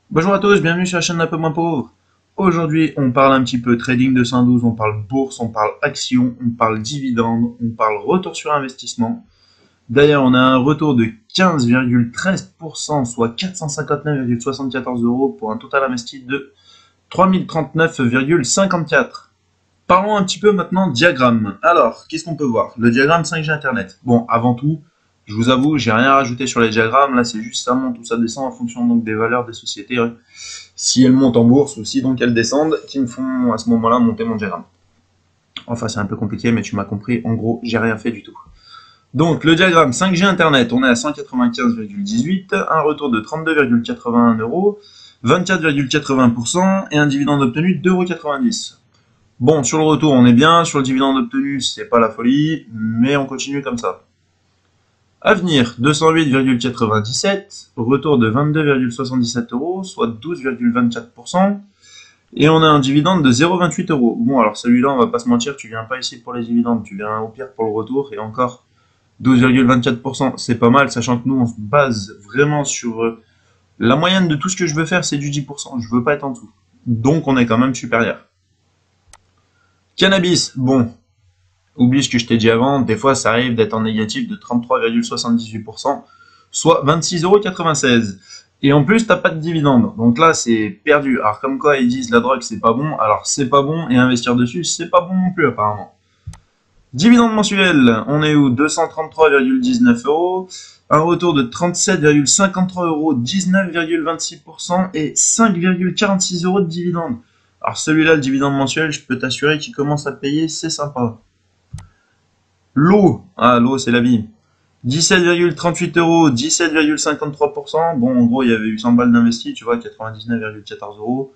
Bonjour à tous, bienvenue sur la chaîne d'un peu moins pauvre. Aujourd'hui, on parle un petit peu trading 212, on parle bourse, on parle action, on parle dividende, on parle retour sur investissement. D'ailleurs, on a un retour de 15,13%, soit 459,74 euros pour un total investi de 3039,54. Parlons un petit peu maintenant diagramme. Alors, qu'est-ce qu'on peut voir? Le diagramme 5G Internet. Bon, avant tout, je vous avoue, j'ai rien rajouté sur les diagrammes. Là, c'est juste ça monte ou ça descend en fonction donc des valeurs des sociétés. Si elles montent en bourse ou si donc elles descendent, qui me font à ce moment-là monter mon diagramme. Enfin, c'est un peu compliqué, mais tu m'as compris. En gros, j'ai rien fait du tout. Donc, le diagramme 5G Internet, on est à 195,18, un retour de 32,81 euros, 24,80% et un dividende obtenu d'1,90 €. Bon, sur le retour, on est bien. Sur le dividende obtenu, c'est pas la folie, mais on continue comme ça. Avenir, 208,97, retour de 22,77 euros, soit 12,24%. Et on a un dividende de 0,28 euros. Bon, alors celui-là, on va pas se mentir, tu viens pas ici pour les dividendes, tu viens au pire pour le retour, et encore 12,24%, c'est pas mal, sachant que nous, on se base vraiment sur la moyenne de tout ce que je veux faire, c'est du 10%, je veux pas être en dessous. Donc on est quand même supérieur. Cannabis, bon, oublie ce que je t'ai dit avant, des fois ça arrive d'être en négatif de 33,78%, soit 26,96 €. Et en plus, t'as pas de dividende. Donc là, c'est perdu. Alors comme quoi, ils disent la drogue, c'est pas bon. Alors c'est pas bon, et investir dessus, c'est pas bon non plus apparemment. Dividende mensuel, on est où? 233,19 €. Un retour de 37,53 €, 19,26% et 5,46 € de dividende. Alors celui-là, le dividende mensuel, je peux t'assurer qu'il commence à payer, c'est sympa. L'eau, l'eau c'est la vie. 17,38 €, 17,53%. Bon, en gros, il y avait eu 100 balles d'investi, tu vois, 99,14 €.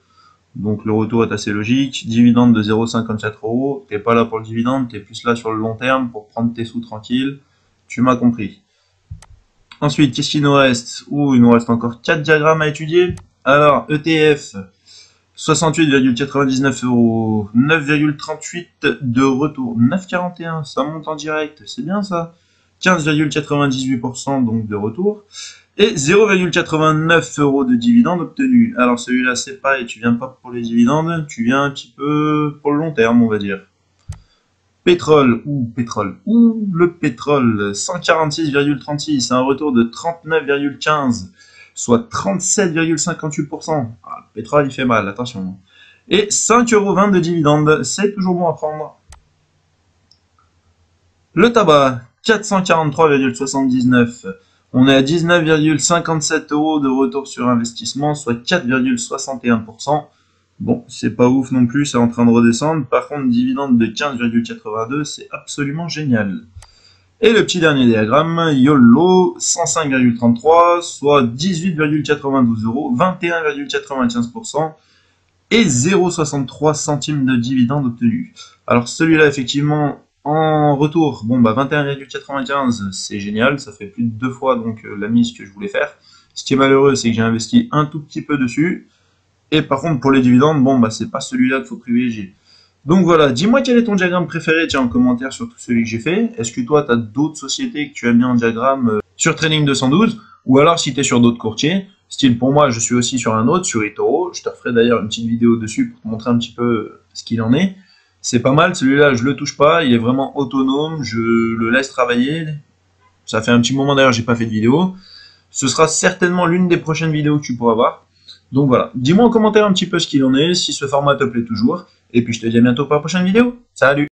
Donc le retour est assez logique. Dividende de 0,54 €. T'es pas là pour le dividende, t'es plus là sur le long terme pour prendre tes sous tranquilles. Tu m'as compris. Ensuite, qu'est-ce qu'il nous reste? Il nous reste encore 4 diagrammes à étudier. Alors, ETF, 68,99 €, 9,38 de retour, 9,41, ça monte en direct, c'est bien ça. 15,98% donc de retour, et 0,89 € de dividende obtenu. Alors celui-là c'est pareil, tu viens pas pour les dividendes, tu viens un petit peu pour le long terme on va dire. Pétrole, le pétrole, 146,36, un retour de 39,15, soit 37,58%. Le pétrole, il fait mal, attention. Et 5,20 € de dividende, c'est toujours bon à prendre. Le tabac, 443,79. On est à 19,57 € de retour sur investissement, soit 4,61%. Bon, c'est pas ouf non plus, c'est en train de redescendre. Par contre, dividende de 15,82, c'est absolument génial. Et le petit dernier diagramme, YOLO, 105,33, soit 18,92 €, 21,95% et 0,63 centimes de dividende obtenu. Alors celui-là, effectivement, en retour, bon bah 21,95, c'est génial, ça fait plus de 2 fois donc la mise que je voulais faire. Ce qui est malheureux, c'est que j'ai investi un tout petit peu dessus. Et par contre, pour les dividendes, bon bah c'est pas celui-là qu'il faut privilégier. Donc voilà, dis-moi quel est ton diagramme préféré, tiens en commentaire sur tout celui que j'ai fait. Est-ce que toi, tu as d'autres sociétés que tu aimes bien en diagramme sur Trading 212? Ou alors si tu es sur d'autres courtiers, style pour moi, je suis aussi sur un autre, sur eToro. Je te referai d'ailleurs une petite vidéo dessus pour te montrer un petit peu ce qu'il en est. C'est pas mal, celui-là je le touche pas, il est vraiment autonome, je le laisse travailler. Ça fait un petit moment d'ailleurs, j'ai pas fait de vidéo. Ce sera certainement l'une des prochaines vidéos que tu pourras voir. Donc voilà, dis-moi en commentaire un petit peu ce qu'il en est, si ce format te plaît toujours. Et puis je te dis à bientôt pour la prochaine vidéo. Salut!